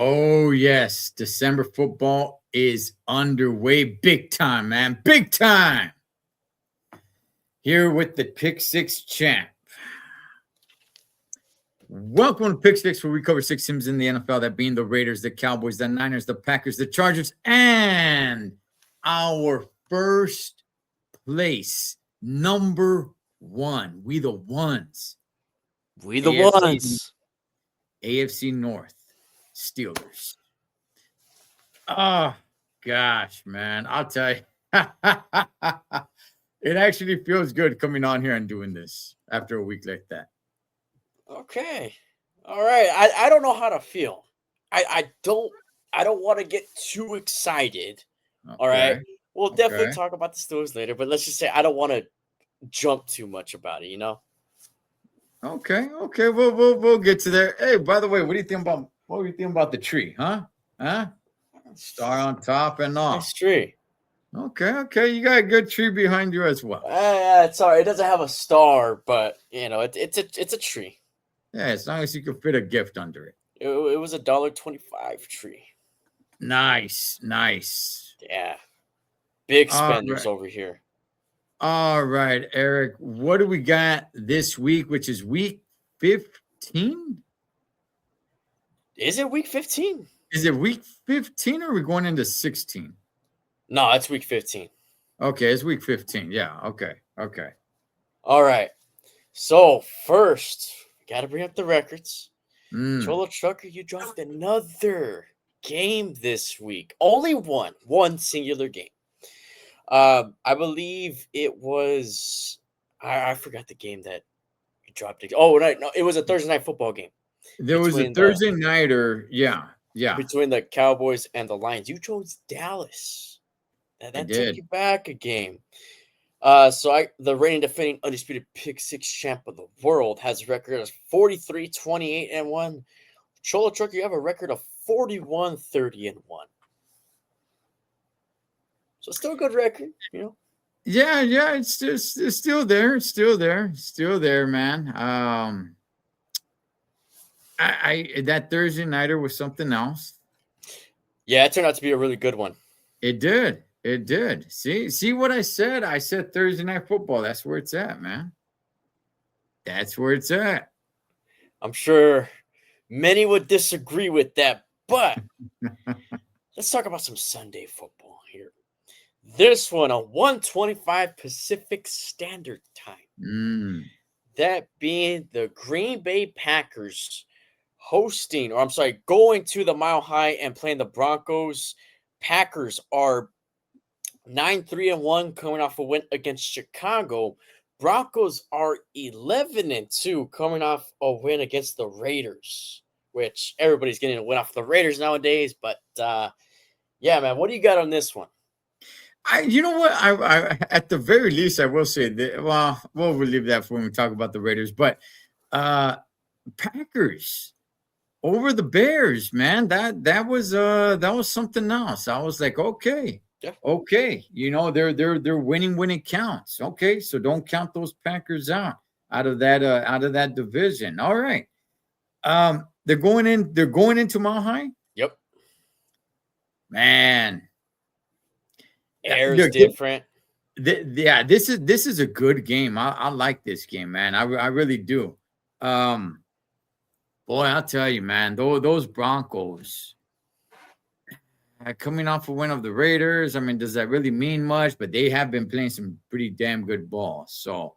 Oh, yes. December football is underway. Big time, man. Big time. Here with the Pick Six champ. Welcome to Pick Six, where we cover six teams in the NFL, that being the Raiders, the Cowboys, the Niners, the Packers, the Chargers, and our first place, number one. We the ones. We the AFC ones. AFC North Steelers. Oh, gosh, man. I'll tell you. It actually feels good coming on here and doing this after a week like that. Okay. All right. I don't know how to feel. I don't want to get too excited. Okay. All right. We'll definitely Okay. talk about the Steelers later, but let's just say I don't want to jump too much about it, you know? Okay. We'll get to there. Hey, by the way, what do you think about the tree? Huh? Star on top and all. Nice tree. Okay. You got a good tree behind you as well. It's all right. It doesn't have a star, but you know, it's a tree. Yeah, as long as you can fit a gift under it. It was $1.25 tree. Nice. Yeah. Big All spenders right. over here. All right, Eric. What do we got this week, which is week 15? Is it week 15? Is it week 15 or are we going into 16? No, it's week 15. Okay, it's week 15. Yeah, okay. All right. So first, got to bring up the records. Cholo Trucker, you dropped another game this week. Only one singular game. I believe it was. I forgot the game that you dropped. No, it was a Thursday night football game. There was a Thursday nighter. Yeah. Between the Cowboys and the Lions. You chose Dallas. That took you back a game. The reigning defending undisputed Pick Six champ of the world has a record of 43, 28, and 1. Cholo Trucker, you have a record of 41, 30, and 1. So still a good record, you know. Yeah, it's still there. It's still there, man. I that Thursday nighter was something else. Yeah, it turned out to be a really good one. It did. See what I said? I said Thursday night football. That's where it's at, man. That's where it's at. I'm sure many would disagree with that, but let's talk about some Sunday football here. This one, a 1:25 Pacific Standard Time. That being the Green Bay Packers going to the Mile High and playing the Broncos. Packers are 9-3-1 coming off a win against Chicago. Broncos are 11-2 coming off a win against the Raiders, which everybody's getting a win off the Raiders nowadays. But yeah, man, what do you got on this one? You know what? I at the very least, I will say that. Well, we'll leave that for when we talk about the Raiders. But Packers over the Bears, man. That was something else. I was like, okay. Yeah. Okay. You know, they're winning when it counts. Okay, so don't count those Packers out of that division. All right. They're going into Mile High. Yep. Man. Air's different. This is a good game. I like this game, man. I really do. Boy, I'll tell you, man. Those Broncos coming off a win of the Raiders. I mean, does that really mean much? But they have been playing some pretty damn good ball. So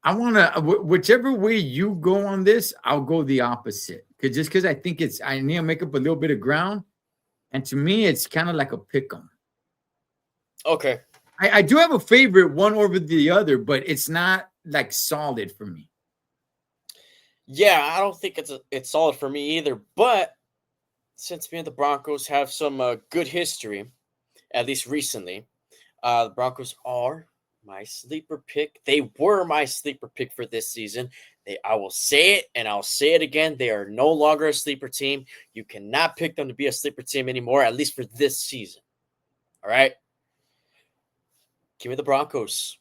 I want to, whichever way you go on this, I'll go the opposite. Because I think I need to make up a little bit of ground. And to me, it's kind of like a pick 'em. Okay. I do have a favorite one over the other, but it's not like solid for me. Yeah, I don't think it's solid for me either. But since me and the Broncos have some good history, at least recently, the Broncos are my sleeper pick. They were my sleeper pick for this season. I will say it, and I'll say it again. They are no longer a sleeper team. You cannot pick them to be a sleeper team anymore, at least for this season. All right? Give me the Broncos.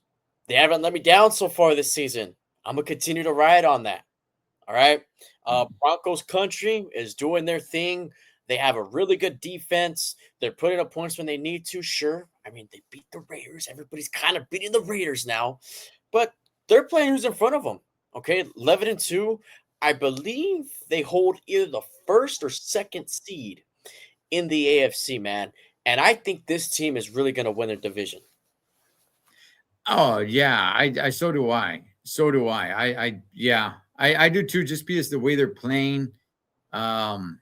They haven't let me down so far this season. I'm going to continue to ride on that. All right? Broncos country is doing their thing. They have a really good defense. They're putting up points when they need to. Sure. I mean, they beat the Raiders. Everybody's kind of beating the Raiders now, but they're playing who's in front of them. Okay. 11-2. I believe they hold either the first or second seed in the AFC, man. And I think this team is really going to win their division. Oh yeah, I so do I. So do I. Yeah, I do too. Just because the way they're playing, the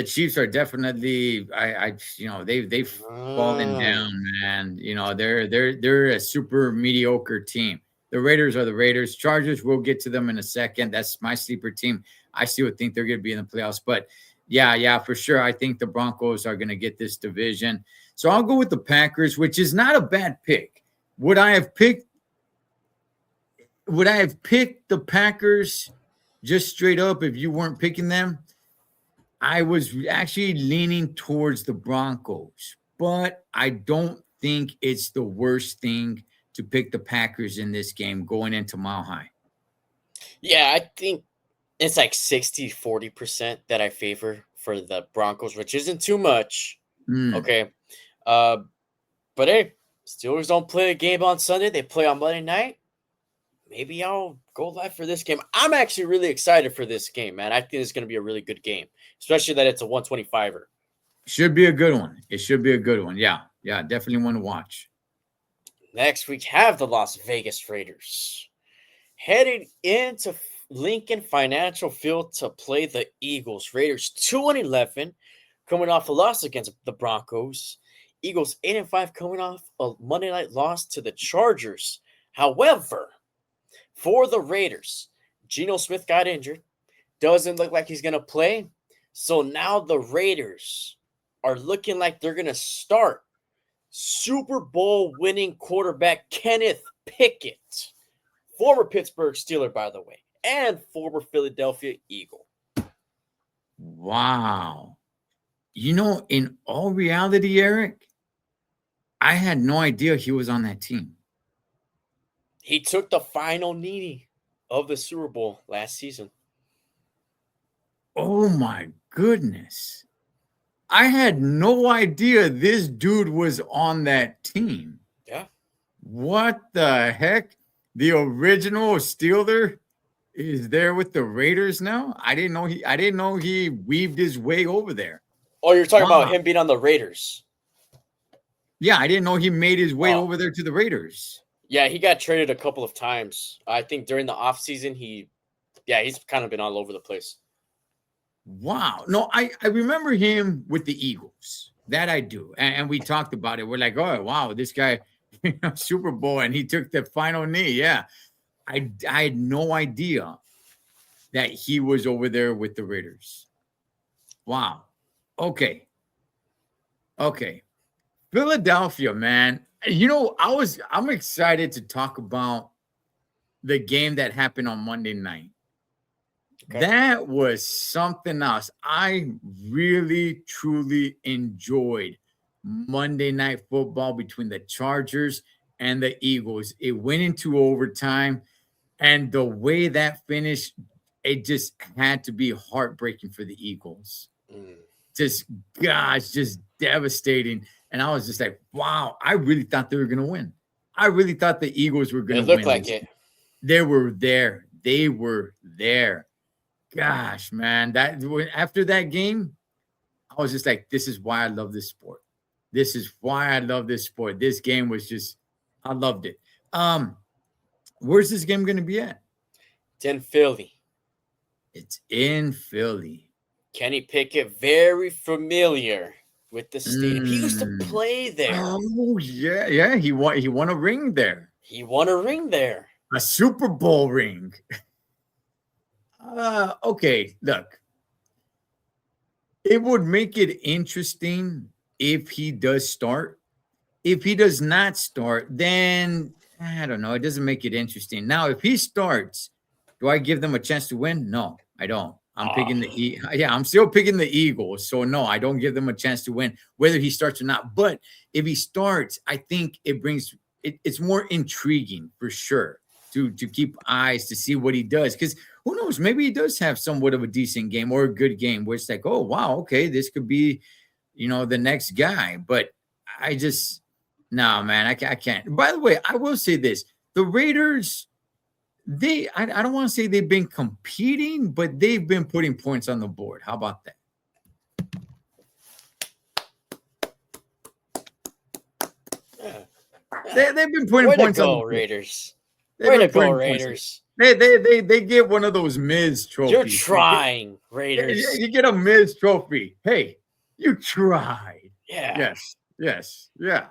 Chiefs are definitely. They've fallen down, man. They're a super mediocre team. The Raiders are the Raiders. Chargers, we'll get to them in a second. That's my sleeper team. I still think they're going to be in the playoffs, but yeah, for sure. I think the Broncos are going to get this division. So I'll go with the Packers, which is not a bad pick. Would I have picked the Packers just straight up if you weren't picking them? I was actually leaning towards the Broncos, but I don't think it's the worst thing to pick the Packers in this game going into Mile High. Yeah, I think it's like 60-40% that I favor for the Broncos, which isn't too much. Okay. But hey, Steelers don't play a game on Sunday. They play on Monday night. Maybe I'll go live for this game. I'm actually really excited for this game, man. I think it's going to be a really good game, especially that it's a 125er. Should be a good one. It should be a good one. Yeah, definitely one to watch. Next, we have the Las Vegas Raiders headed into Lincoln Financial Field to play the Eagles. Raiders 2-11, coming off a loss against the Broncos. Eagles 8-5, coming off a Monday night loss to the Chargers. However, for the Raiders, Geno Smith got injured. Doesn't look like he's going to play. So now the Raiders are looking like they're going to start Super Bowl winning quarterback Kenneth Pickett, former Pittsburgh Steeler, by the way, and former Philadelphia Eagle. Wow. In all reality, Eric, I had no idea he was on that team. He took the final knee of the Super Bowl last season. Oh my goodness. I had no idea this dude was on that team. Yeah. What the heck? The original Steeler is there with the Raiders now? I didn't know he weaved his way over there. Oh, you're talking about him being on the Raiders. Yeah, I didn't know he made his way over there to the Raiders. Yeah, he got traded a couple of times. I think during the offseason, he's kind of been all over the place. Wow. No, I remember him with the Eagles. That I do. And we talked about it. We're like, oh, wow, this guy, Super Bowl, and he took the final knee. Yeah. I had no idea that he was over there with the Raiders. Wow. Okay. Philadelphia, man. I'm excited to talk about the game that happened on Monday night. Okay. That was something else. I really, truly enjoyed Monday Night Football between the Chargers and the Eagles. It went into overtime, and the way that finished, it just had to be heartbreaking for the Eagles. Just devastating. And I was just like, wow, I really thought they were going to win. I really thought the Eagles were going to win. It looked like it. They were there. Gosh, man, after that game, I was just like, this is why I love this sport. This game was just, I loved it. Where's this game going to be at? It's in Philly. It's in Philly. Kenny Pickett, very familiar with the stadium. He used to play there. Oh, yeah. He won a ring there. A Super Bowl ring. Okay, look. It would make it interesting if he does start. If he does not start, then I don't know. It doesn't make it interesting. Now, if he starts, do I give them a chance to win? No, I don't. I'm still picking the Eagles. So no, I don't give them a chance to win, whether he starts or not. But if he starts, I think it's more intriguing for sure. to keep eyes to see what he does. Because who knows, maybe he does have somewhat of a decent game or a good game where it's like, oh wow, okay, this could be, the next guy. But I just no, man, I can't. By the way, I will say this: the Raiders, I don't want to say they've been competing, but they've been putting points on the board. How about that? They've been putting Way points to on the go, board. Raiders. They've Way to been putting go, points. Raiders. They get one of those Miz trophies. You're trying, Raiders. You get a Miz trophy. Hey, you tried. Yeah. Yes. Yeah.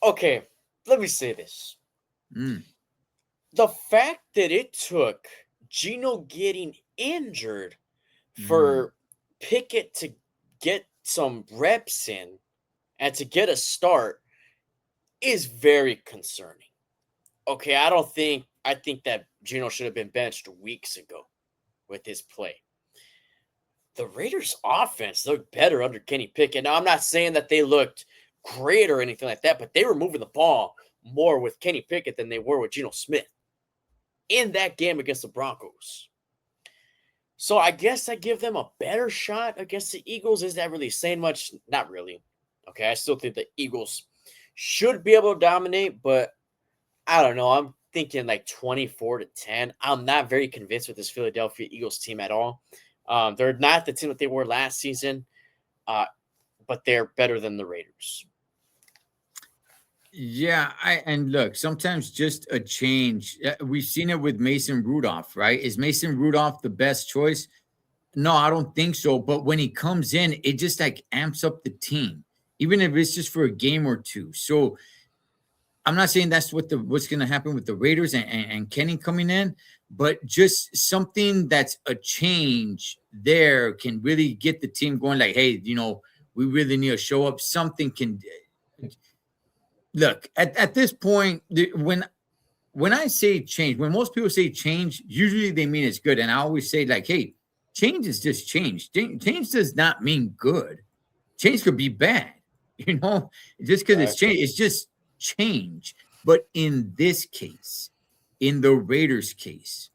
Okay, let me say this. Mm. The fact that it took Gino getting injured for Pickett to get some reps in and to get a start is very concerning. Okay, I think that Gino should have been benched weeks ago with his play. The Raiders' offense looked better under Kenny Pickett. Now, I'm not saying that they looked great or anything like that, but they were moving the ball more with Kenny Pickett than they were with Geno Smith in that game against the Broncos. So I guess I give them a better shot against the Eagles. Is that really saying much? Not really. Okay, I still think the Eagles should be able to dominate, but I don't know. I'm thinking like 24-10. I'm not very convinced with this Philadelphia Eagles team at all. They're not the team that they were last season, but they're better than the Raiders. Yeah, and look, sometimes just a change. We've seen it with Mason Rudolph, right? Is Mason Rudolph the best choice? No, I don't think so. But when he comes in, it just like amps up the team, even if it's just for a game or two. So I'm not saying that's what's going to happen with the Raiders and Kenny coming in, but just something that's a change there can really get the team going. Like, hey, we really need to show up. Something can. Look, at this point, when I say change, when most people say change, usually they mean it's good. And I always say, like, hey, change is just change. Change does not mean good. Change could be bad, just because it's change. It's just change. But in this case, in the Raiders' case,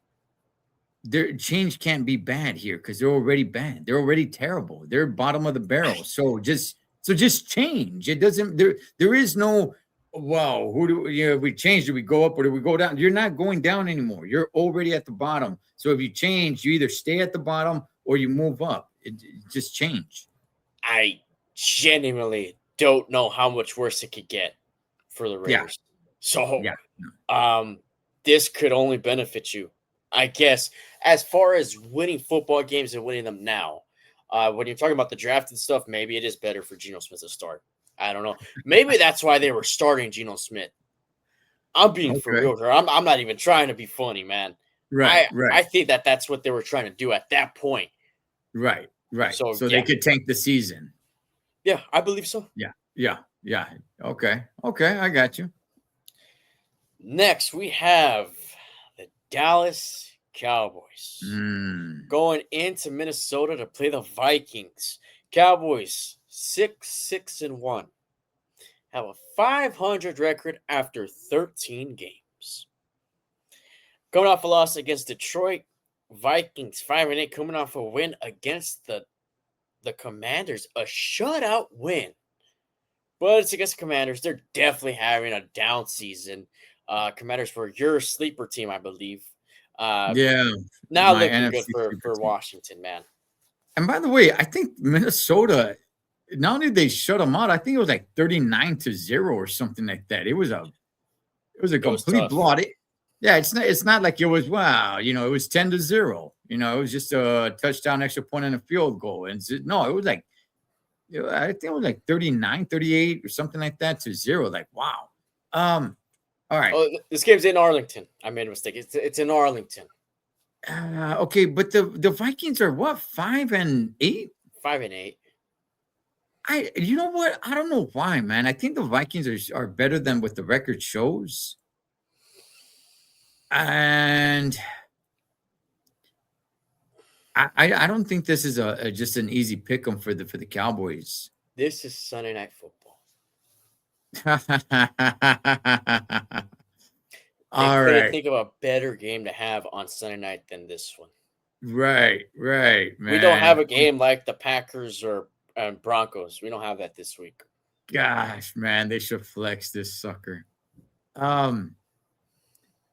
their change can't be bad here because they're already bad. They're already terrible. They're bottom of the barrel. So just change. It doesn't. There is no. Wow, if we change, do we go up or do we go down? You're not going down anymore. You're already at the bottom. So if you change, you either stay at the bottom or you move up. It just change. I genuinely don't know how much worse it could get for the Raiders. Yeah. So this could only benefit you, I guess, as far as winning football games and winning them now. When you're talking about the draft and stuff, maybe it is better for Geno Smith to start. I don't know. Maybe that's why they were starting Geno Smith. I'm being for real here. I'm not even trying to be funny, man. Right. I think that's what they were trying to do at that point. Right. So they could tank the season. Yeah, I believe so. Yeah. Okay, I got you. Next, we have the Dallas Cowboys going into Minnesota to play the Vikings. Cowboys 6-6-1, have a 500 record after 13 games. Coming off a loss against Detroit, Vikings 5-8, coming off a win against the Commanders, a shutout win. But it's against the Commanders. They're definitely having a down season. Commanders were your sleeper team, I believe. Now looking NFC good for Washington, man. And by the way, I think Minnesota, not only they shut them out, I think it was like 39-0 or something like that. It was a complete blowout. It's not like it was it was 10-0. It was just a touchdown, extra point, and a field goal. And no, it was like, I think it was like 39-38 or something like that to 0. Like, wow. All right. Oh, this game's in Arlington. I made a mistake. It's in Arlington. Okay, but the Vikings are what, 5-8? 5-8. You know what? I don't know why, man. I think the Vikings are better than what the record shows. And I don't think this is just an easy pick 'em for the Cowboys. This is Sunday Night Football. They All couldn't right. think of a better game to have on Sunday night than this one. Right, We don't man. have a game like the Packers or Broncos. We don't have that this week. Gosh, man, they should flex this sucker. Um,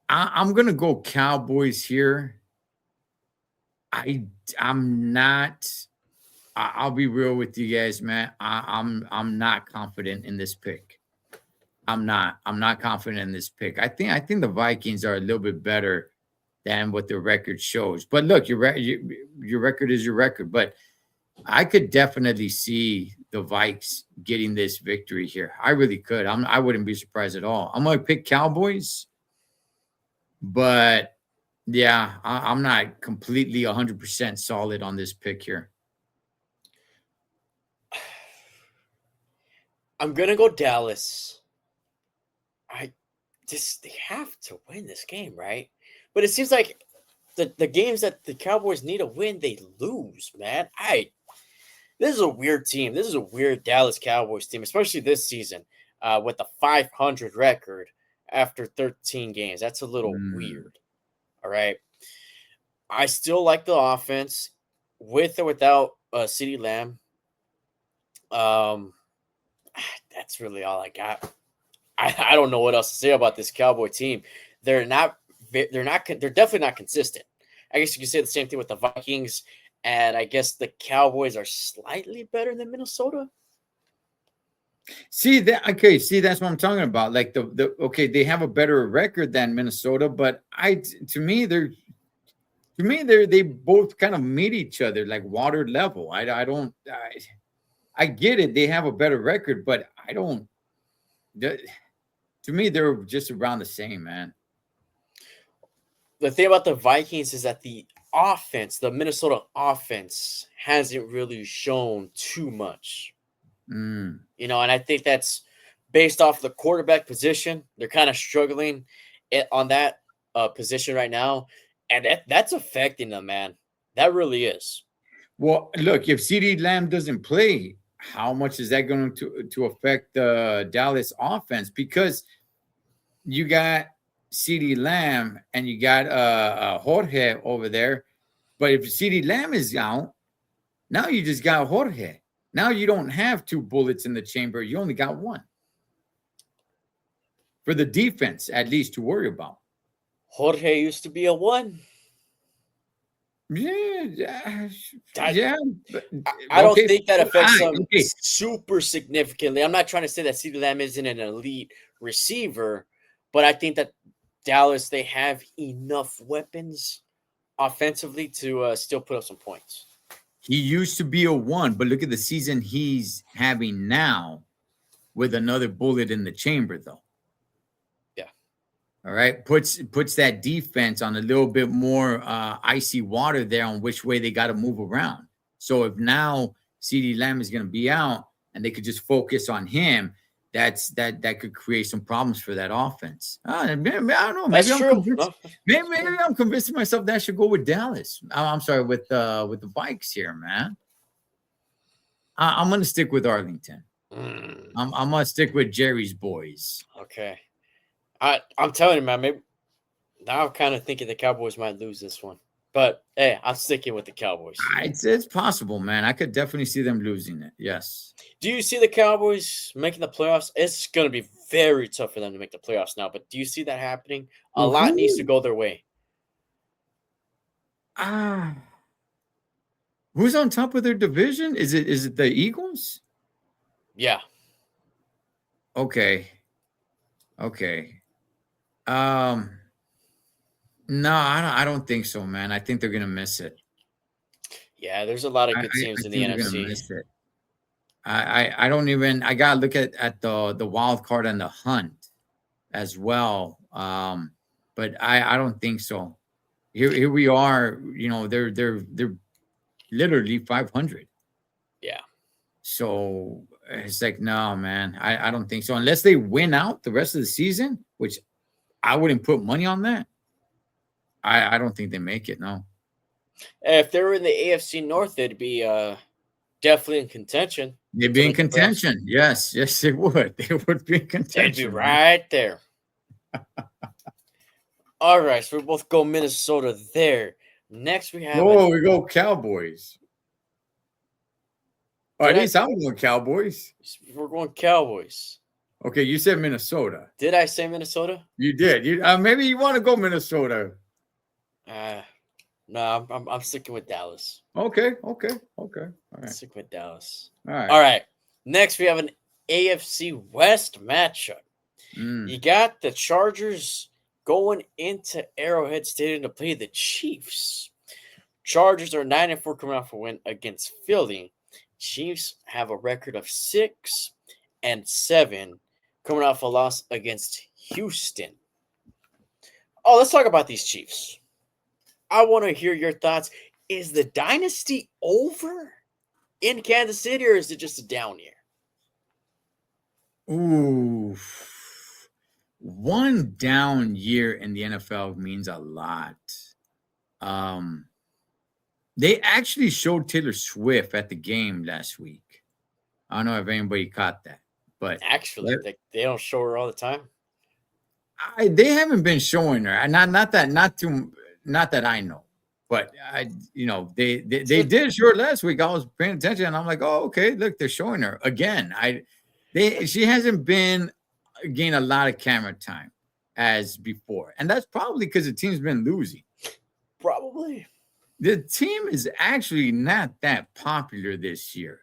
I'm gonna go Cowboys here. I I'm not. I'll be real with you guys, man. I'm not confident in this pick. I'm not. I'm not confident in this pick. I think the Vikings are a little bit better than what the record shows. But look, your record is your record. But I could definitely see the Vikes getting this victory here. I really could. I wouldn't be surprised at all. I'm gonna pick Cowboys, but yeah, I'm not completely 100% solid on this pick here. I'm gonna go Dallas. I just they have to win this game, right? But it seems like the games that the Cowboys need to win, they lose, man. This is a weird team. This is a weird Dallas Cowboys team, especially this season, with a 500 record after 13 games. That's a little Mm. weird. All right. I still like the offense with or without CeeDee Lamb. Um, that's really all I got. I don't know what else to say about this Cowboy team. They're not. They're not. They're definitely not consistent. I guess you could say the same thing with the Vikings, and I guess the Cowboys are slightly better than Minnesota. See that? Okay, see that's what I'm talking about. Like the okay, they have a better record than Minnesota, but they both kind of meet each other like water level. I get it. They have a better record, but I don't. To me, they're just around the same, man. The thing about the Vikings is that the offense, the Minnesota offense, hasn't really shown too much. Mm. And I think that's based off the quarterback position. They're kind of struggling on that position right now, and that's affecting them, man. That really is. Well, look, if CeeDee Lamb doesn't play, how much is that going to affect the Dallas offense? Because you got CeeDee Lamb and you got Jorge over there, but if CeeDee Lamb is out, now you just got Jorge. Now you don't have two bullets in the chamber. You only got one. For the defense, at least, to worry about. Jorge used to be a one. Yeah. But, I don't okay, think that affects them okay. super significantly. I'm not trying to say that CeeDee Lamb isn't an elite receiver, but I think that Dallas, they have enough weapons offensively to still put up some points. He used to be a one, but look at the season he's having now with another bullet in the chamber, though. Yeah. All right. Puts that defense on a little bit more icy water there on which way they got to move around. So if now CeeDee Lamb is going to be out and they could just focus on him, that could create some problems for that offense. Maybe, I don't know. Maybe That's I'm true. maybe I'm convincing myself that I should go with Dallas. I'm sorry, with the Vikes here, man. I'm gonna stick with Arlington. I'm gonna stick with Jerry's boys. Okay. I'm telling you, man, maybe now I'm kind of thinking the Cowboys might lose this one. But hey, I'm sticking with the Cowboys. It's possible, man. I could definitely see them losing it. Yes. Do you see the Cowboys making the playoffs? It's going to be very tough for them to make the playoffs now, but do you see that happening? A lot needs to go their way. Who's on top of their division? Is it the Eagles? Yeah. Okay. No, I don't think so, man. I think they're gonna miss it. Yeah, there's a lot of good teams in the think they're gonna NFC. miss it. I don't even. I gotta look at the wild card and the hunt as well. But I don't think so. Here we are. They're literally 500. Yeah. So it's like, no, man. I don't think so. Unless they win out the rest of the season, which I wouldn't put money on that. I don't think they make it. No. If they were in the AFC North, they'd be definitely in contention. They'd be in contention. Yes, they would. They would be in contention. They'd be right there. All right, so we both go Minnesota there. Next, we have. Oh, we go Cowboys. Or at Did I least I'm going Cowboys. We're going Cowboys. Okay, you said Minnesota. Did I say Minnesota? You did. You maybe you want to go Minnesota. No, I'm sticking with Dallas. Okay. All right. Stick with Dallas. All right. All right. Next, we have an AFC West matchup. Mm. You got the Chargers going into Arrowhead Stadium to play the Chiefs. Chargers are 9-4 coming off a win against Philly. Chiefs have a record of 6-7 coming off a loss against Houston. Oh, let's talk about these Chiefs. I want to hear your thoughts. Is the dynasty over in Kansas City, or is it just a down year? Ooh. One down year in the NFL means a lot. They actually showed Taylor Swift at the game last week. I don't know if anybody caught that, but Actually, they don't show her all the time. they haven't been showing her. Not that I know, but they did show her last week. I was paying attention, and I'm like, oh, okay, look, they're showing her again. She hasn't been gained a lot of camera time as before, and that's probably because the team's been losing. Probably. The team is actually not that popular this year.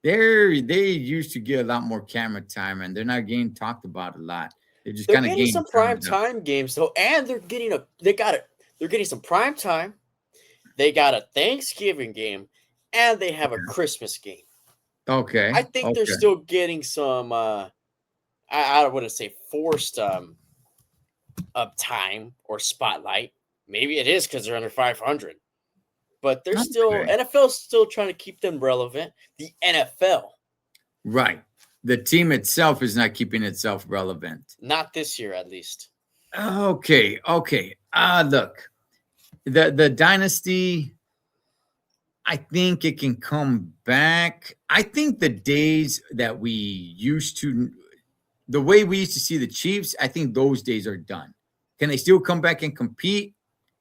They used to get a lot more camera time, and they're not getting talked about a lot. They're getting some prime time games though, and they're getting some prime time. They got a Thanksgiving game, and they have a Christmas game. Okay. I think they're still getting some I don't want to say forced of time or spotlight. Maybe it is because they're under 500. But they're NFL's still trying to keep them relevant. The NFL. Right. The team itself is not keeping itself relevant. Not this year, at least. Okay. Look, the dynasty, I think it can come back. I think the days that the way we used to see the Chiefs, I think those days are done. Can they still come back and compete?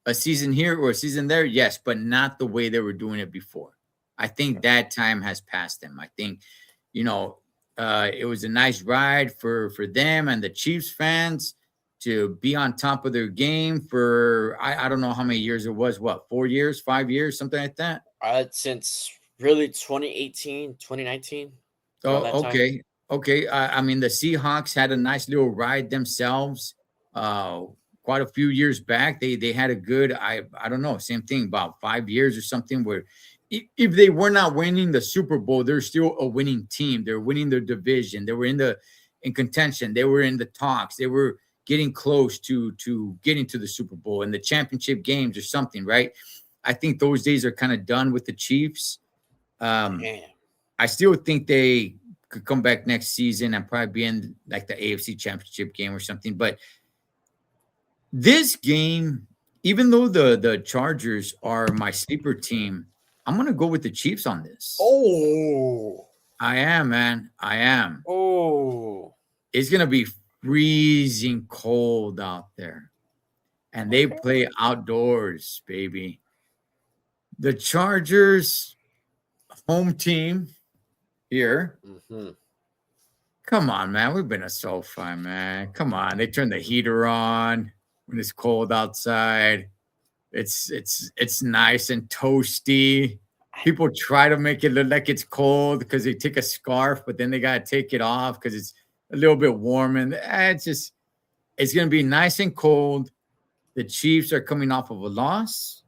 A season here or a season there, yes, but not the way they were doing it before. I think that time has passed them. I think, it was a nice ride for them and the Chiefs fans to be on top of their game for I don't know how many years it was. What, 4 years, 5 years, something like that? Since really 2018, 2019. Oh, okay. I mean, the Seahawks had a nice little ride themselves. Quite a few years back, they had a good, I don't know, same thing, about 5 years or something, where if they were not winning the Super Bowl, they're still a winning team. They're winning their division. They were in contention. They were in the talks. They were getting close to getting to the Super Bowl and the championship games or something, right? I think those days are kind of done with the Chiefs. I still think they could come back next season and probably be in like the AFC championship game or something, but this game, even though the Chargers are my sleeper team, I'm going to go with the Chiefs on this. Oh. I am, man. I am. Oh. It's going to be freezing cold out there. And they play outdoors, baby. The Chargers, home team here. Mm-hmm. Come on, man. We've been a SoFi, man. Come on. They turn the heater on when it's cold outside. It's nice and toasty. People try to make it look like it's cold because they take a scarf, but then they got to take it off because it's a little bit warm. And it's going to be nice and cold. The Chiefs are coming off of a loss.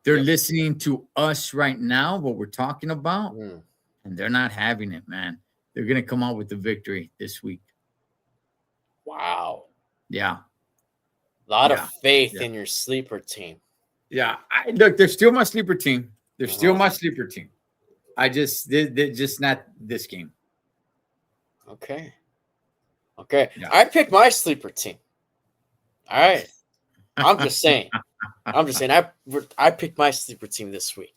They're listening to us right now, what we're talking about, and they're not having it, man. They're going to come out with the victory this week. Wow. Yeah. A lot of faith in your sleeper team. Yeah. Look, they're still my sleeper team. They're still my sleeper team. They're just not this game. Okay. Yeah. I picked my sleeper team. All right. I'm just saying. I picked my sleeper team this week.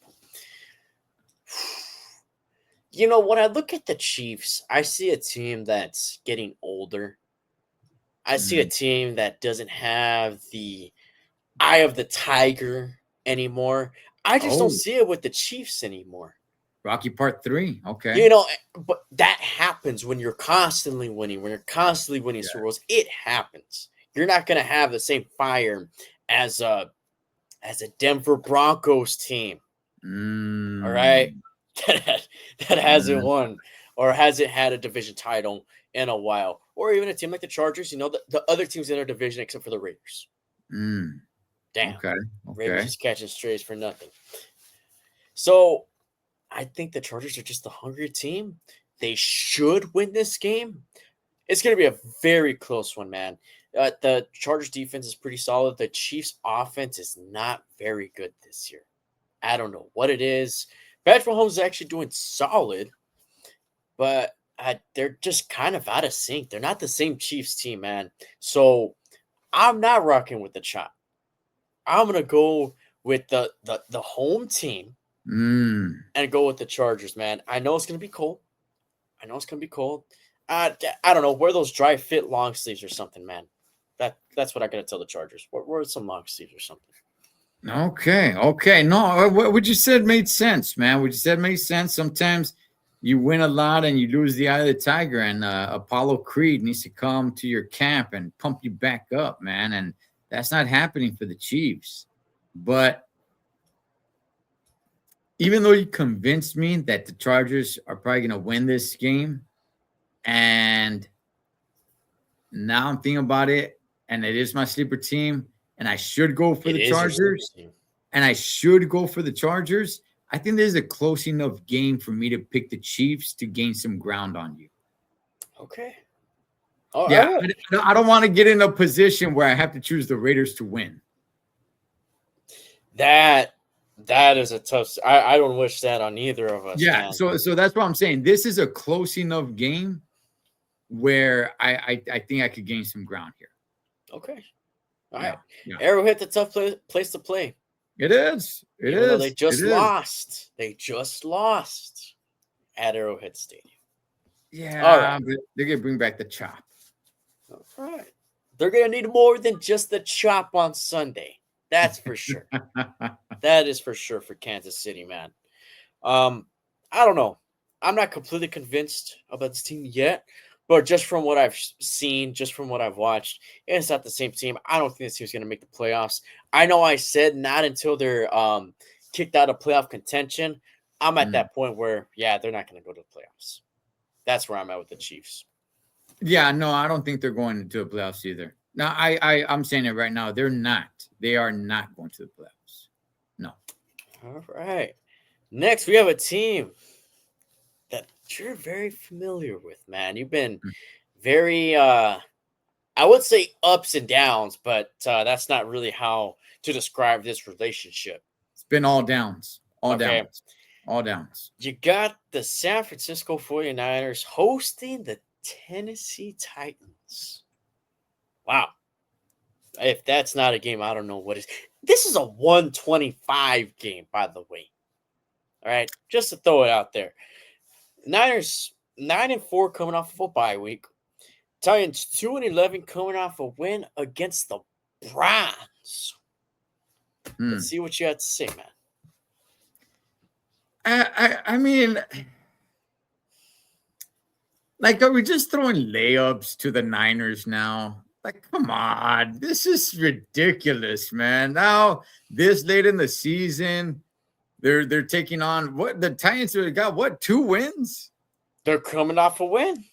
When I look at the Chiefs, I see a team that's getting older. I see a team that doesn't have the eye of the tiger anymore. I just don't Oh, see it with the Chiefs anymore. Rocky Part 3. Okay. You know, but that happens when you're constantly winning, when you're constantly winning Yeah. Super Bowls. It happens. You're not going to have the same fire as a Denver Broncos team, all right, Mm, that hasn't mm, won or hasn't had a division title in a while, or even a team like the Chargers. You know, the other teams in their division except for the Raiders. mm. Damn, Okay. Raiders Okay. just catching strays for nothing. So I think the Chargers are just the hungrier team. They should win this game. It's going to be a very close one, man. The Chargers defense is pretty solid. The Chiefs offense is not very good this year. I don't know what it is. Patrick Mahomes is actually doing solid, but they're just kind of out of sync. They're not the same Chiefs team, man. So I'm not rocking with the chop. I'm gonna go with the home team Mm. and go with the Chargers, man. I know it's gonna be cold. I know it's gonna be cold. I don't know. Wear those dry fit long sleeves or something, man. That's what I gotta tell the Chargers. Wear some long sleeves or something. Okay. Okay. No, what you said made sense, man. What you said made sense. Sometimes you win a lot and you lose the eye of the tiger, and Apollo Creed needs to come to your camp and pump you back up, man. And that's not happening for the Chiefs. But even though you convinced me that the Chargers are probably going to win this game, and now I'm thinking about it, and it is my sleeper team, and I should go for It the is your sleeper Chargers, team. and I should go for the Chargers. I think this is a close enough game for me to pick the Chiefs to gain some ground on you. Okay. All Yeah, right. I don't want to get in a position where I have to choose the Raiders to win. That is a tough. I don't wish that on either of us, Yeah, man. so that's what I'm saying. This is a close enough game where I think I could gain some ground here. Okay. All Yeah, right. yeah. Arrowhead's a tough place to play. It is. It Even though they is. just It is. lost. They just lost at Arrowhead Stadium. All right. Yeah, but they're gonna bring back the chop. All right. They're gonna need more than just the chop on Sunday. That's for sure. That is for sure for Kansas City, man. I don't know. I'm not completely convinced about this team yet, but just from what I've seen, just from what I've watched, it's not the same team. I don't think this team's going to make the playoffs. I know I said not until they're kicked out of playoff contention. I'm at Mm. that point where, yeah, they're not going to go to the playoffs. That's where I'm at with the Chiefs. Yeah, no, I don't think they're going into the playoffs either. Now, I'm saying it right now. They're not. They are not going to the playoffs. No. All right. Next, we have a team that you're very familiar with, man. You've been Mm. very, I would say ups and downs, but that's not really how to describe this relationship. It's been all downs. All Okay. downs. All downs. You got the San Francisco 49ers hosting the Tennessee Titans. Wow. If that's not a game, I don't know what is. This is a 125 game, by the way. All right. Just to throw it out there. Niners 9-4 coming off of a bye week. Titans 2-11 coming off a win against the Browns. Hmm. Let's see what you had to say, man. I mean, like, are we just throwing layups to the Niners now? Like, come on, this is ridiculous, man. Now, this late in the season, they're taking on what the Titans have got. What, 2 wins? They're coming off a win.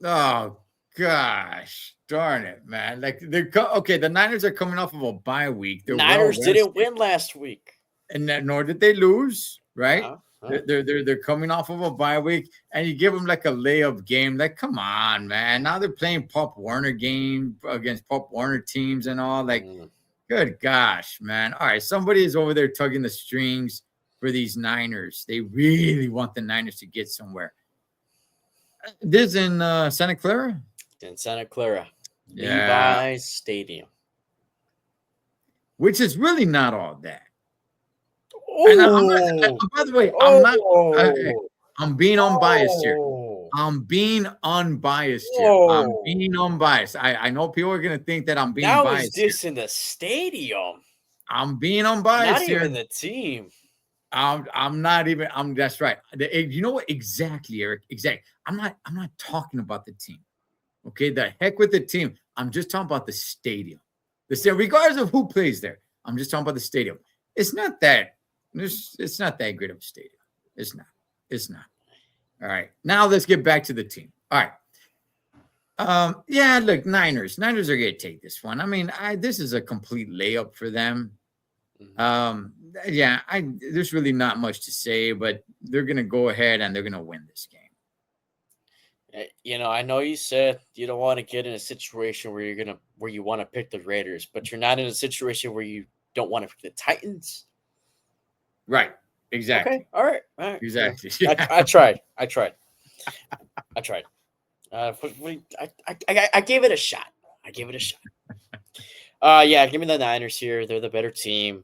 Oh gosh, darn it, man! Like okay. The Niners are coming off of a bye week. They're Niners well didn't rested, win last week. and nor did they lose. Right? Uh-huh. They're coming off of a bye week, and you give them like a layup game. Like, come on, man! Now they're playing Pop Warner game against Pop Warner teams and all. Like, good gosh, man! All right, somebody is over there tugging the strings for these Niners. They really want the Niners to get somewhere. This in Santa Clara. In Santa Clara, Yeah. Levi's Stadium. Which is really not all that. Oh, And by the way, I'm being unbiased here. I'm being unbiased here. I'm Whoa. being unbiased. I know people are gonna think that I'm being Now is biased here. this in the stadium? I'm being Not unbiased here. even the team. I'm not even. That's right. You know what? Exactly, Eric. Exactly. I'm not talking about the team. Okay, the heck with the team. I'm just talking about the stadium. The stadium, regardless of who plays there. I'm just talking about the stadium. It's not that. It's not that great of a stadium. It's not. It's not. All right. Now let's get back to the team. All right. Yeah, look, Niners. Niners are gonna take this one. I mean, this is a complete layup for them. Yeah, there's really not much to say, but they're gonna go ahead and they're gonna win this game. I know you said you don't want to get in a situation where you want to pick the Raiders, but you're not in a situation where you don't want to pick the Titans. Right. Exactly. Okay. All right. Exactly. I tried. I gave it a shot. Yeah, give me the Niners here. They're the better team.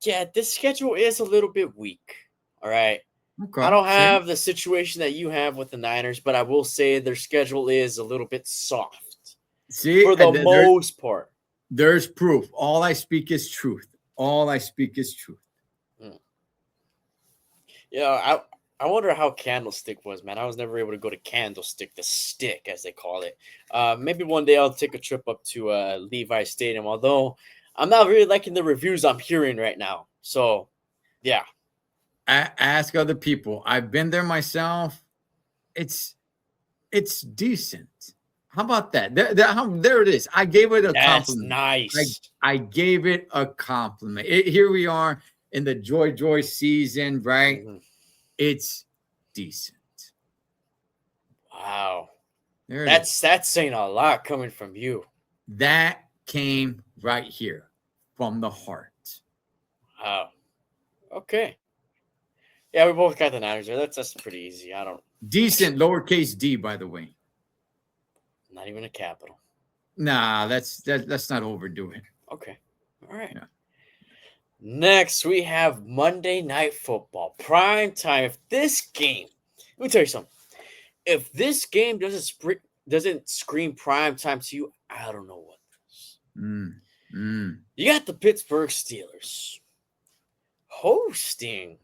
Yeah, this schedule is a little bit weak. All right. Okay. I don't have the situation that you have with the Niners, but I will say their schedule is a little bit soft. See, for the most part. There's proof. All I speak is truth. All I speak is truth. Yeah, I wonder how Candlestick was, man. I was never able to go to Candlestick, the stick, as they call it. Maybe one day I'll take a trip up to Levi Stadium, although I'm not really liking the reviews I'm hearing right now. So, yeah. Ask other people. I've been there myself. It's decent. How about that? There it is. I gave it a compliment. Nice. I gave it a compliment. Here we are in the Joy season, right? Mm-hmm. It's decent. Wow. That's saying a lot coming from you. That came right here from the heart. Wow. Okay. Yeah, we both got the Niners there. That's pretty easy. Decent, lowercase d, by the way. Not even a capital. Nah, let's not overdo it. Okay. All right. Yeah. Next, we have Monday Night Football. Prime time. If this game, let me tell you something. If this game doesn't scream prime time to you, I don't know what does. You got the Pittsburgh Steelers hosting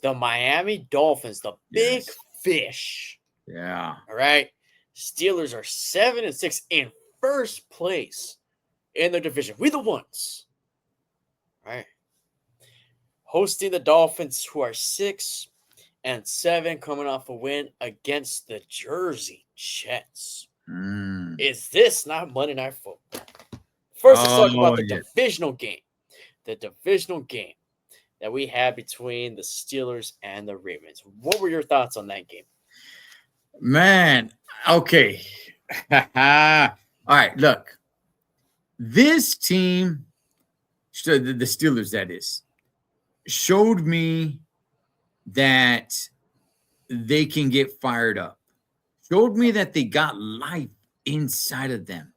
the Miami Dolphins, the big fish. Yeah. All right. Steelers are 7-6 in first place in their division. We the ones. All right. Hosting the Dolphins, who are 6-7, coming off a win against the Jersey Jets. Is this not Monday Night Football? First, let's talk about the divisional game. The divisional game that we had between the Steelers and the Ravens. What were your thoughts on that game? Man, okay. All right, look. This team, the Steelers, that is, showed me that they can get fired up. Showed me that they got life inside of them.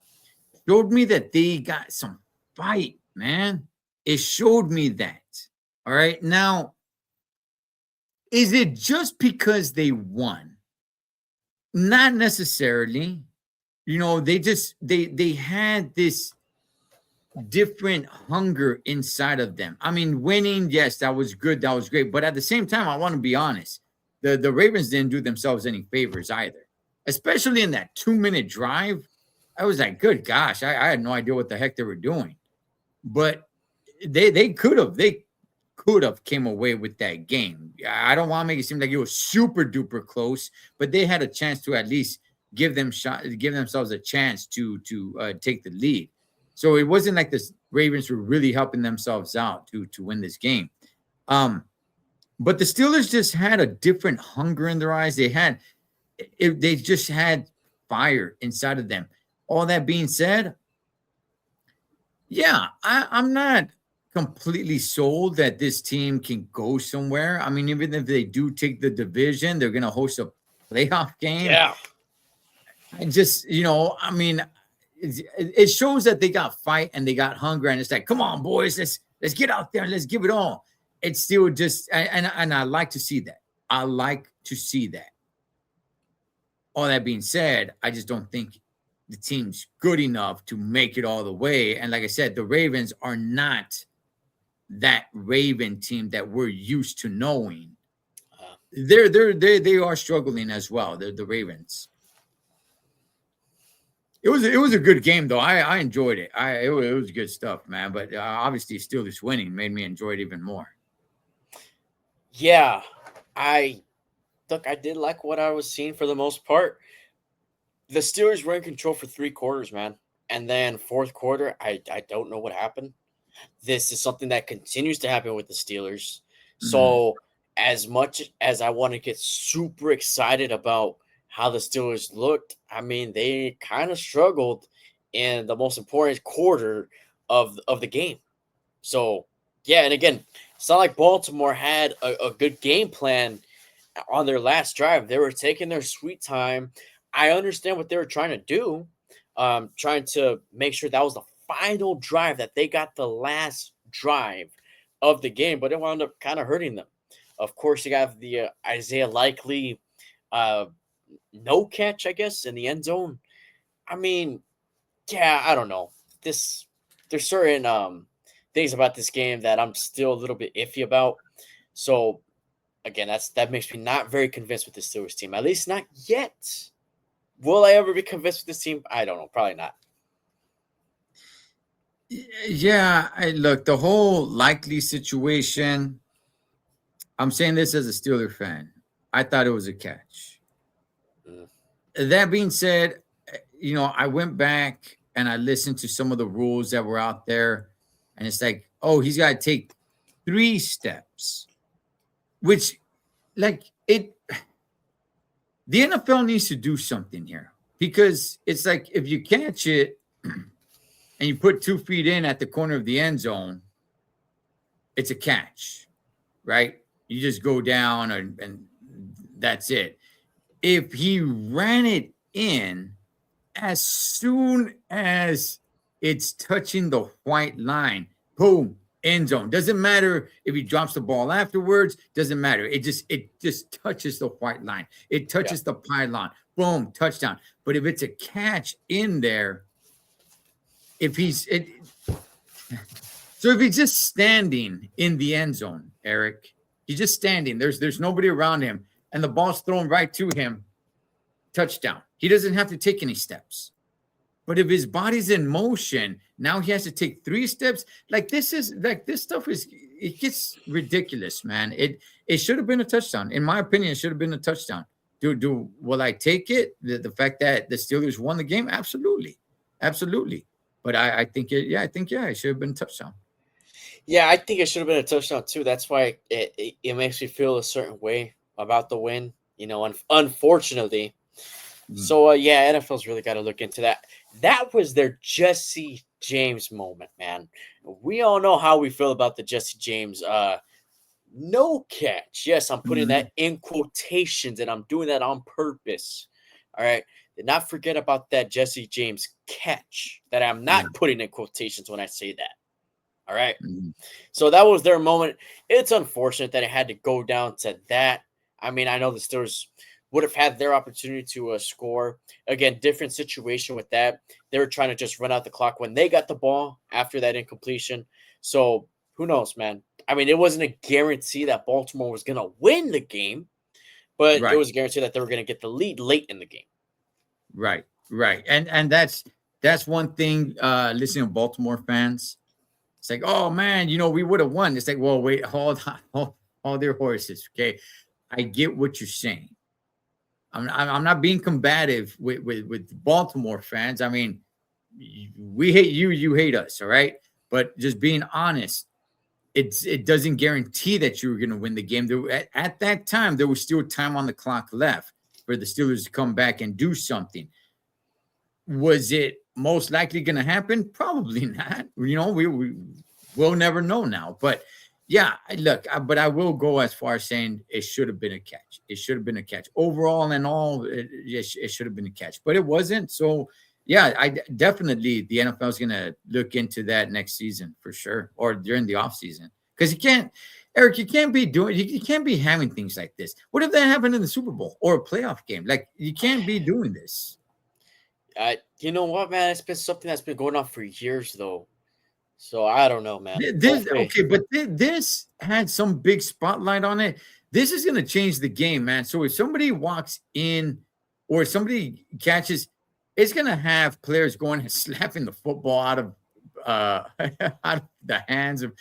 Showed me that they got some fight, man. It showed me that. All right. Now, is it just because they won? Not necessarily. You know, they had this different hunger inside of them. I mean, winning, yes, that was good. That was great. But at the same time, I want to be honest. The Ravens didn't do themselves any favors either, especially in that 2-minute drive. I was like, good gosh, I had no idea what the heck they were doing. But they could have came away with that game. I don't want to make it seem like it was super duper close, but they had a chance to at least give themselves a chance to take the lead. So it wasn't like the Ravens were really helping themselves out to win this game. But the Steelers just had a different hunger in their eyes. They just had fire inside of them. All that being said, yeah, I'm not completely sold that this team can go somewhere. I mean, even if they do take the division, they're going to host a playoff game. Yeah. I just, I mean, it shows that they got fight and they got hunger, and it's like, come on, boys, let's get out there and let's give it all. It's still just, and I like to see that. I like to see that. all that being said, I just don't think the team's good enough to make it all the way. And like I said, the Ravens are not that Raven team that we're used to knowing. They are struggling as well. The Ravens. It was a good game though. I enjoyed it. It was good stuff, man. But obviously, Steelers winning made me enjoy it even more. Yeah, I did like what I was seeing for the most part. The Steelers were in control for 3 quarters, man, and then fourth quarter, I don't know what happened. This is something that continues to happen with the Steelers. So, as much as I want to get super excited about how the Steelers looked, I mean, they kind of struggled in the most important quarter of the game. So, yeah, and again, it's not like Baltimore had a good game plan on their last drive. They were taking their sweet time. I understand what they were trying to do, trying to make sure that was the final drive, that they got the last drive of the game, but it wound up kind of hurting them. Of course, you got the Isaiah Likely no catch, I guess, in the end zone. I mean, yeah, I don't know. There's certain things about this game that I'm still a little bit iffy about. So again, that makes me not very convinced with the Steelers team. At least not yet. Will I ever be convinced with this team? I don't know. Probably not. Yeah, look, the whole Likely situation. I'm saying this as a Steeler fan. I thought it was a catch. That being said, I went back and I listened to some of the rules that were out there, and it's like, oh, he's got to take 3 steps, which, like, the NFL needs to do something here, because it's like if you catch it and you put 2 feet in at the corner of the end zone, it's a catch, right? You just go down and that's it. If he ran it in as soon as it's touching the white line, boom, end zone. Doesn't matter if he drops the ball afterwards. Doesn't matter. It just touches the white line. It touches the pylon. Boom, touchdown. But if it's a catch in there, if he's just standing in the end zone, Eric, he's just standing. There's nobody around him, and the ball's thrown right to him. Touchdown. He doesn't have to take any steps. But if his body's in motion, now he has to take 3 steps. This stuff it gets ridiculous, man. It should have been a touchdown. In my opinion, it should have been a touchdown. Will I take it? The fact that the Steelers won the game? Absolutely. Absolutely. But I think it should have been a touchdown. Yeah, I think it should have been a touchdown too. That's why it makes me feel a certain way about the win, unfortunately. So, NFL's really got to look into that. That was their Jesse James moment, man. We all know how we feel about the Jesse James no catch. Yes, I'm putting that in quotations, and I'm doing that on purpose. All right. Did not forget about that Jesse James catch that I'm not putting in quotations when I say that. All right. So that was their moment. It's unfortunate that it had to go down to that. I mean, I know the Steelers would have had their opportunity to score. Again, different situation with that. They were trying to just run out the clock when they got the ball after that incompletion. So who knows, man? I mean, it wasn't a guarantee that Baltimore was going to win the game, but it was a guarantee that they were going to get the lead late in the game. Right. And that's one thing, listening to Baltimore fans. It's like, oh, man, we would have won. It's like, well, wait, hold their horses, okay? I get what you're saying. I'm not being combative with Baltimore fans. I mean, we hate you, you hate us, all right? But just being honest, it doesn't guarantee that you were going to win the game. At that time, there was still time on the clock left for the Steelers to come back and do something. Was it most likely going to happen? Probably not. We'll never know now. But yeah, look, but I will go as far as saying it should have been a catch. It should have been a catch. Overall and all, it should have been a catch. But it wasn't. So, yeah, definitely the NFL is going to look into that next season for sure, or during the offseason. Because you can't Eric, you can't be having things like this. What if that happened in the Super Bowl or a playoff game? Like, you can't be doing this. You know what, man? It's been something that's been going on for years, though. So I don't know, man. This Hopefully, okay, but this had some big spotlight on it. This is going to change the game, man. So if somebody walks in or somebody catches, it's going to have players going and slapping the football out of out of the hands of.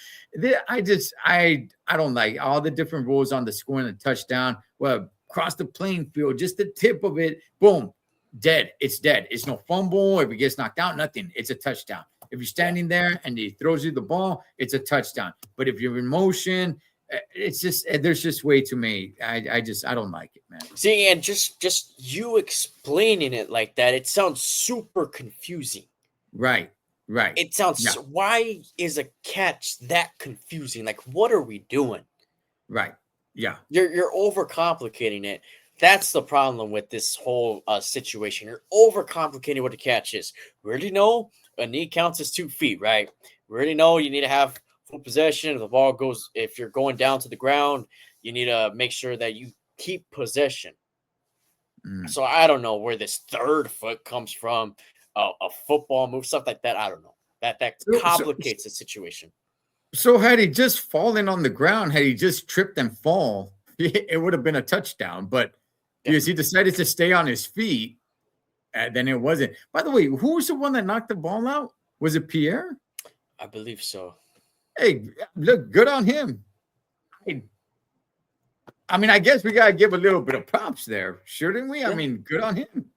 I don't like all the different rules on the scoring a touchdown. Well, across the playing field, just the tip of it, boom, dead. It's dead. It's no fumble. If it gets knocked out, nothing. It's a touchdown. If you're standing there and he throws you the ball, it's a touchdown. But if you're in motion, it's just there's just way too many. I don't like it, man. see, and just you explaining it like that, it sounds super confusing. Right, right. It sounds. Yeah, Why is a catch that confusing? Like, what are we doing? right. Yeah. You're overcomplicating it. That's the problem with this whole situation. You're overcomplicating what a catch is. We already know a knee counts as 2 feet, right? We already know you need to have full possession. If the ball goes, if you're going down to the ground, you need to make sure that you keep possession. Mm. So I don't know where this third foot comes from, a football move, stuff like that. I don't know. That So, so, complicates the situation. so had he just fallen on the ground, had he just tripped and fall, it would have been a touchdown. But Yeah, because he decided to stay on his feet, then it wasn't. By the way, who was the one that knocked the ball out? Was it Pierre? I believe so. Hey, look, good on him. I, I mean, I guess we gotta give a little bit of props there, shouldn't we? I Yeah, mean, good on him.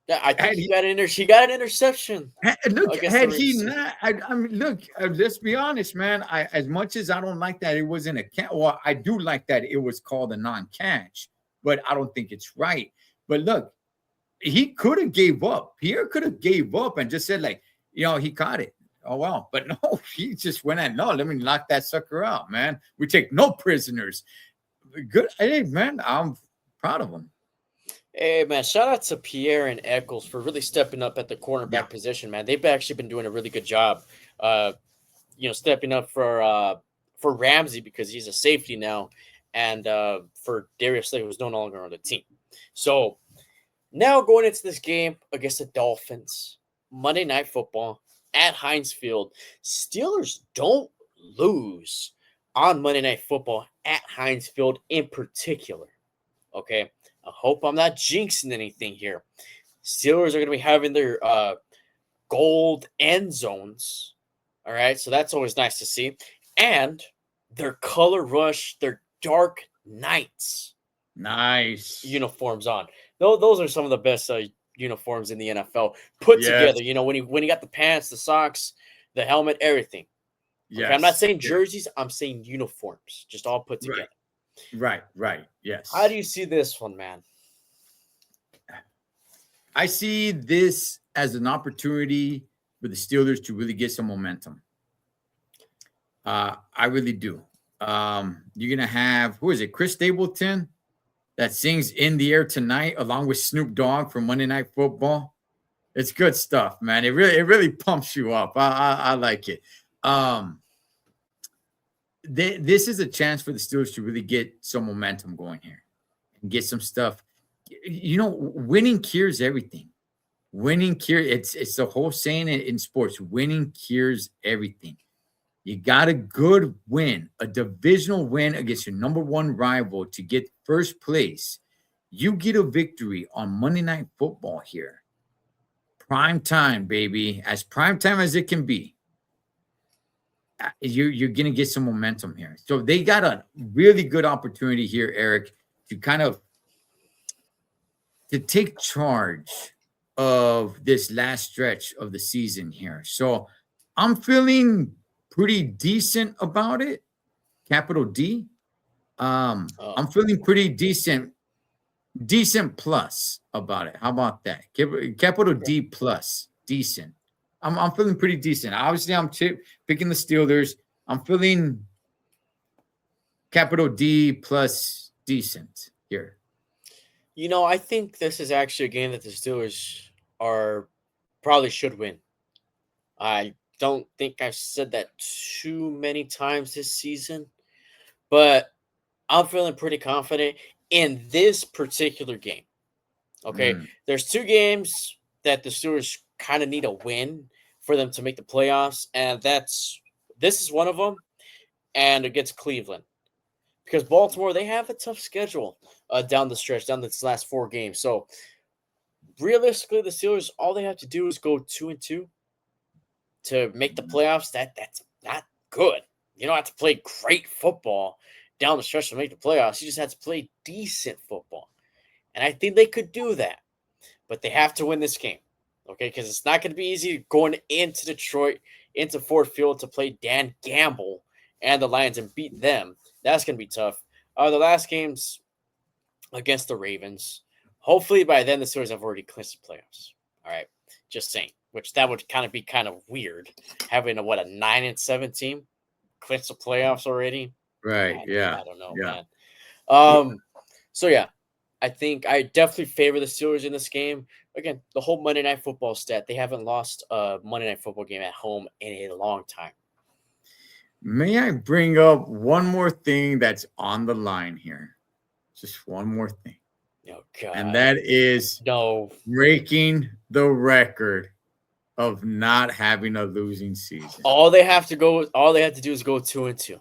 yeah. I think Had he, he got an interception look, against the had he Raiders. not, I mean, look, let's be honest, man. As much as I don't like that it wasn't a catch, well, I do like that it was called a non-catch, but I don't think it's right. But look, he could have gave up. Pierre could have gave up and just said, like, he caught it. Oh well, but no, he just went and no, let me knock that sucker out, man. We take no prisoners. Good, hey man, I'm proud of him. Hey man, shout out to Pierre and Eccles for really stepping up at the Yeah, cornerback position, man. They've actually been doing a really good job. Uh, stepping up for Ramsey because he's a safety now, and for Darius Slay, who's no longer on the team. So now going into this game against the Dolphins, Monday Night Football at Heinz Field. Steelers don't lose on Monday Night Football at Heinz Field in particular. Okay. I hope I'm not jinxing anything here. Steelers are going to be having their gold end zones. All right. So that's always nice to see. And their color rush, their dark knights nice. uniforms on. Those are some of the best uniforms in the NFL put Yes, together. When you got the pants, the socks, the helmet, everything. Okay. I'm not yes, saying yes. jerseys. I'm saying uniforms, just all put Right, together. right. How Yes. do you see this one, man? I see this as an opportunity for the Steelers to really get some momentum. I really do. You're gonna have who is it? Chris Stapleton that sings "In the Air Tonight" along with Snoop Dogg from Monday Night Football. It's good stuff, man. It really pumps you up. I like it. Um, this is a chance for the Steelers to really get some momentum going here and get some stuff. Winning cures everything. Winning cures. It's the whole saying in sports. Winning cures everything. You got a good win, a divisional win against your number one rival to get first place. You get a victory on Monday Night Football here. Prime time, baby. As prime time as it can be. You're going to get some momentum here. So they got a really good opportunity here, Eric, to kind of to take charge of this last stretch of the season here. So I'm feeling pretty decent about it. Capital D. I'm feeling pretty decent plus about it. How about that? Capital D plus, decent. I'm feeling pretty decent. Obviously, I'm picking the Steelers. I'm feeling capital D plus decent here. I think this is actually a game that the Steelers are probably should win. I don't think I've said that too many times this season, but I'm feeling pretty confident in this particular game. Okay, Mm, there's two games that the Steelers kind of need a win for them to make the playoffs, and this is one of them, and against Cleveland because Baltimore they have a tough schedule down the stretch, down this last 4 games. So realistically, the Steelers all they have to do is go 2-2 to make the playoffs. That's not good. You don't have to play great football down the stretch to make the playoffs. You just have to play decent football, and I think they could do that. But they have to win this game, okay? Because it's not going to be easy going into Detroit, into Ford Field to play Dan Gamble and the Lions and beat them. That's going to be tough. The last games against the Ravens. Hopefully by then the Steelers have already clinched the playoffs. All right, just saying. Which that would kind of be kind of weird having a 9-7 team clinch the playoffs already. right. Yeah. I don't know, Yeah. man. So yeah, I think I definitely favor the Steelers in this game. Again, the whole Monday Night Football stat, they haven't lost a Monday Night Football game at home in a long time. May I bring up one more thing that's on the line here? Just one more thing. Oh, God. And that is No. breaking the record of not having a losing season. All they have to do is go 2-2.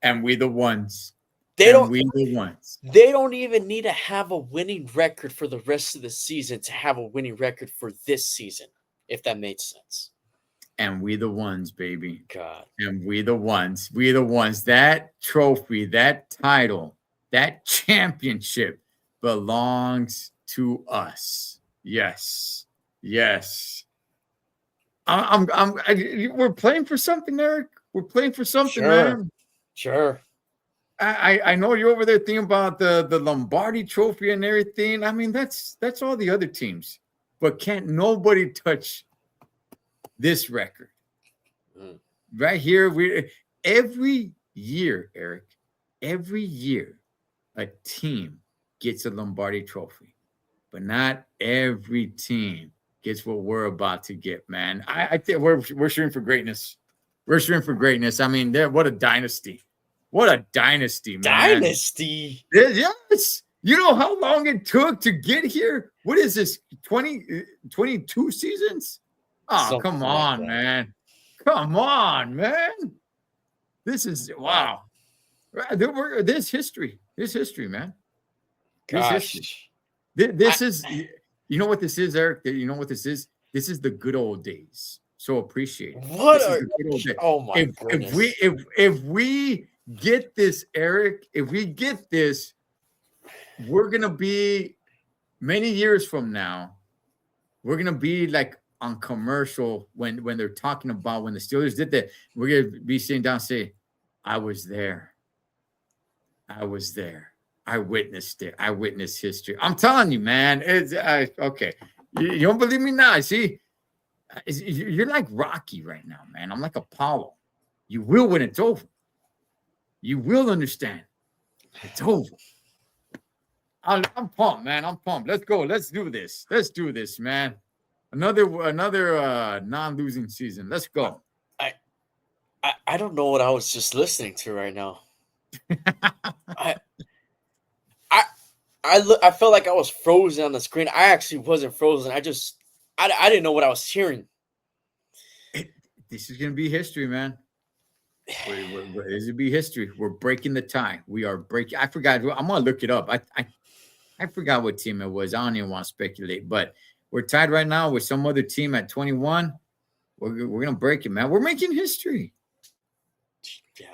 And we the ones. They don't even need to have a winning record for the rest of the season to have a winning record for this season, if that makes sense. And we the ones, baby. God. And we the ones. We the ones. That trophy, that title, that championship belongs to us. Yes. Yes. We're playing for something, Eric. We're playing for something, man. Sure. I know you're over there thinking about the Lombardi trophy and everything. I mean, that's all the other teams. But can't nobody touch this record. Right here, every year, Eric, every year, a team gets a Lombardi trophy, but not every team gets what we're about to get, man. I think we're shooting for greatness. We're shooting for greatness. I mean, what a dynasty. What a dynasty, man. Dynasty? Yes. You know how long it took to get here? What is this, 22 seasons? Oh, Something come like on, that. man. Come on, man. This is, wow. This history. This history, man. This history. Gosh. This is, you know what this is, Eric? You know what this is? This is the good old days. So appreciate it. What This is are the good old days. Oh my goodness. If we get this, Eric, if we get this, we're gonna be many years from now, we're gonna be like on commercial when they're talking about when the Steelers did that. We're gonna be sitting down and say, I was there. I was there. I witnessed it. I witnessed history. I'm telling you, man. Okay. You don't believe me now? See, you're like Rocky right now, man. I'm like Apollo. You will when it's over. You will understand. It's over. I'm pumped, man. I'm pumped. Let's go. Let's do this. Let's do this, man. Another non-losing season. Let's go. I don't know what I was just listening to right now. I felt like I was frozen on the screen. I actually wasn't frozen. I didn't know what I was hearing. This is gonna be history, man. This will be history. We're breaking the tie. We are breaking. I forgot. I'm gonna look it up. I forgot what team it was. I don't even want to speculate, but we're tied right now with some other team at 21. We're gonna break it, man. We're making history. Yeah.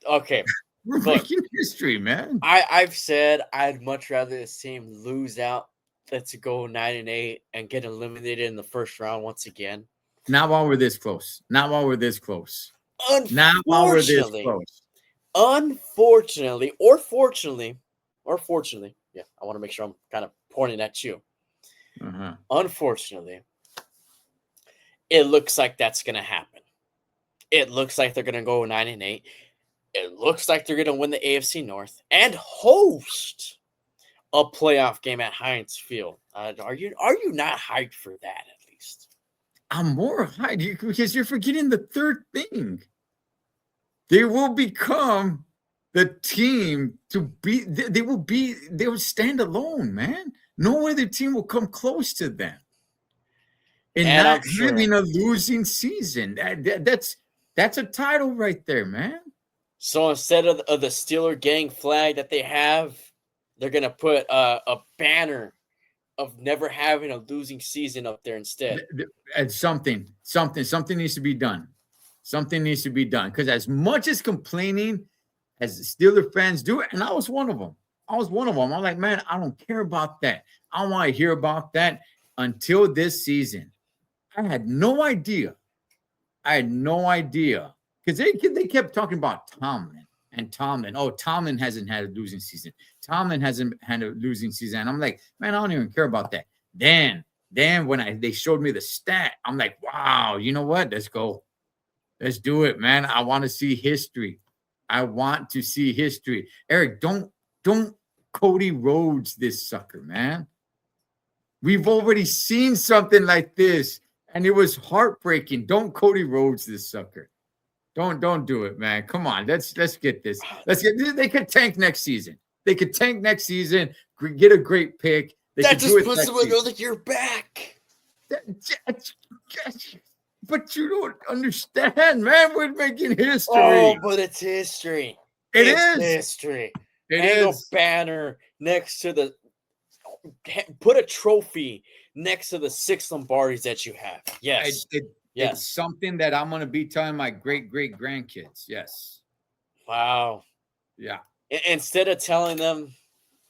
Okay. We're making history, man. I've said I'd much rather the team lose out than to go 9-8 and get eliminated in the first round once again. Not while we're this close. Not while we're this close. Unfortunately, Not while we're this close. Unfortunately, or fortunately, yeah, I want to make sure I'm kind of pointing at you. Uh-huh. Unfortunately, it looks like that's going to happen. It looks like they're going to go 9-8. It looks like they're going to win the AFC North and host a playoff game at Heinz Field. Are you not hyped for that at least? I'm more hyped because you're forgetting the third thing. They will become the team to be. They will stand alone, man. No other team will come close to them. And And not I'm sure. having a losing season. That's a title right there, man. So instead of the Steeler gang flag that they have, they're gonna put a banner of never having a losing season up there instead. And something needs to be done. Something needs to be done. Because as much as complaining as the Steeler fans do, and I was one of them. I'm like, man, I don't care about that. I don't want to hear about that until this season. I had no idea. Because they kept talking about Tomlin. Oh, Tomlin hasn't had a losing season. Tomlin hasn't had a losing season. And I'm like, man, I don't even care about that. Then when they showed me the stat, I'm like, wow, you know what? Let's go. Let's do it, man. I want to see history. Eric, don't Cody Rhodes this sucker, man. We've already seen something like this, and it was heartbreaking. Don't Cody Rhodes this sucker. Don't do it, man. Come on, let's get this. They could tank next season. Get a great pick. That just puts them another year back. But you don't understand, man. We're making history. Oh, but it's history. It's history. It Hang is. a banner next to the. Put a trophy next to the 6 Lombardis that you have. Yes. Yes. It's something that I'm going to be telling my great grandkids. Yes. Wow. Yeah. Instead of telling them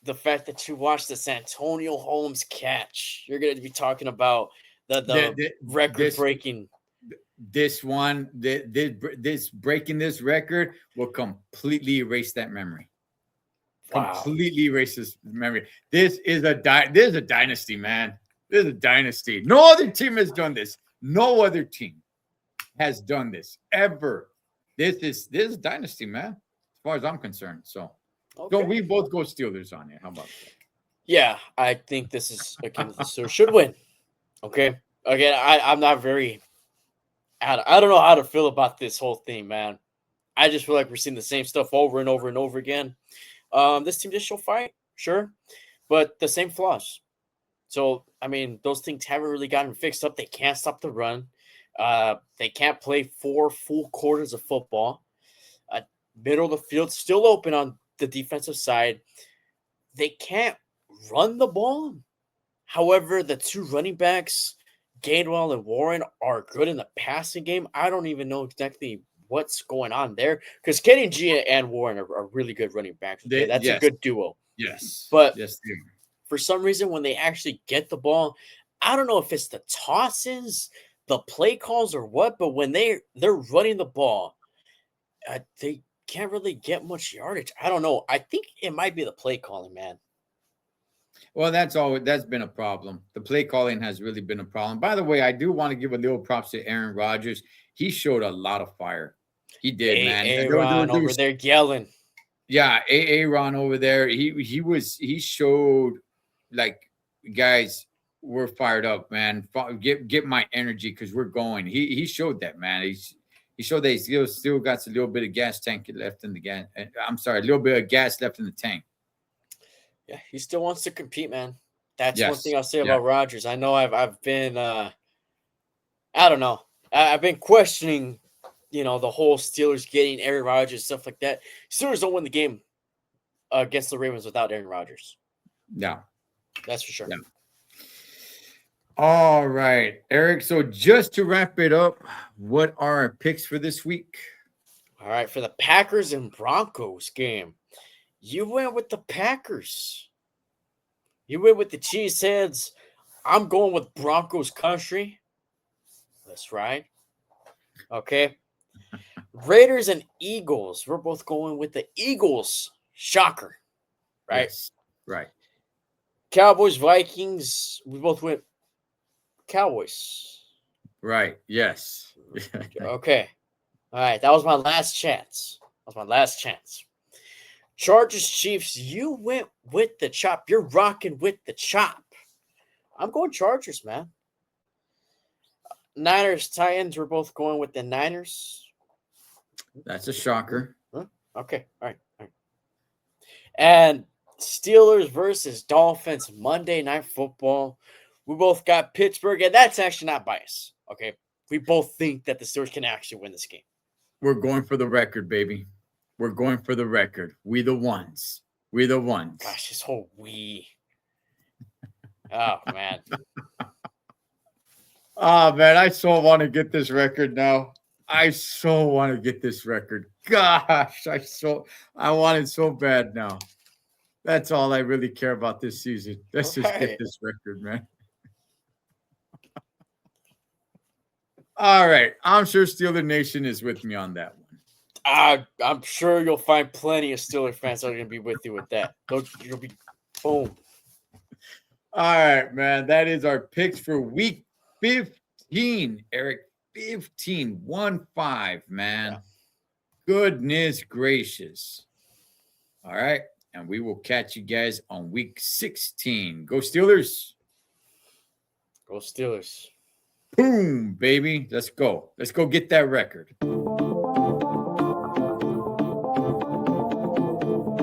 the fact that you watched the Santonio Holmes catch, you're going to be talking about the record breaking. This breaking this record will completely erase that memory. Wow. Completely erase this memory. This is a dynasty, man. This is a dynasty. No other team has done this. No other team has done this ever. This is dynasty, man. As far as I'm concerned. So don't we both go Steelers on it? How about that? Yeah, I think this is so should win. Okay. Again, I'm not very. I don't know how to feel about this whole thing, man. I just feel like we're seeing the same stuff over and over and over again. This team just show fight, sure, but the same flaws. So, I mean, those things haven't really gotten fixed up. They can't stop the run. They can't play 4 full quarters of football. Middle of the field still open on the defensive side. They can't run the ball. However, the 2 running backs, Gainwell and Warren, are good in the passing game. I don't even know exactly what's going on there because Kenny G and Warren are really good running backs. Okay? That's a good duo. Yes. But yes, for some reason, when they actually get the ball, I don't know if it's the tosses, the play calls, or what, but when they're running the ball, they can't really get much yardage. I don't know. I think it might be the play calling, man. Well, that's been a problem. The play calling has really been a problem. By the way, I do want to give a little props to Aaron Rodgers. He showed a lot of fire. He did, man. Aaron over there yelling. Yeah, Aaron over there. He showed like, guys, we're fired up, man. Get my energy because we're going. He showed that, man. He showed that he still got a little bit of gas tank left in the gas. I'm sorry, a little bit of gas left in the tank. Yeah, he still wants to compete, man. That's one thing I'll say about Rodgers. I know I've been I don't know. I've been questioning, the whole Steelers getting Aaron Rodgers, stuff like that. Steelers don't win the game against the Ravens without Aaron Rodgers. Yeah. That's for sure. Yeah. All right, Eric. So just to wrap it up, what are our picks for this week? All right, for the Packers and Broncos game, you went with the Packers. You went with the Cheeseheads. I'm going with Broncos country. That's right. Okay. Raiders and Eagles. We're both going with the Eagles. Shocker. Right? Yes. Right. Cowboys, Vikings. We both went Cowboys. Right. Yes. Okay. All right. That was my last chance. Chargers, Chiefs. You went with the chop. You're rocking with the chop. I'm going Chargers, man. Niners, Titans. We're both going with the Niners. That's a shocker. Okay. All right. All right. And Steelers versus Dolphins Monday Night Football. We both got Pittsburgh, and that's actually not bias. Okay. We both think that the Steelers can actually win this game. We're going for the record, baby. We're going for the record. We the ones. We the ones. Gosh, this whole we. Oh, man. Oh, man, I so want to get this record now. I so want to get this record. Gosh, I want it so bad now. That's all I really care about this season. Let's just get this record, man. All right. I'm sure Steeler Nation is with me on that one. I'm sure you'll find plenty of Steelers fans that are going to be with you with that. You'll be boom. All right, man. That is our picks for week 15, Eric. 15, 1-5, man. Yeah. Goodness gracious. All right. And we will catch you guys on week 16. Go Steelers. Go Steelers. Boom, baby. Let's go. Let's go get that record.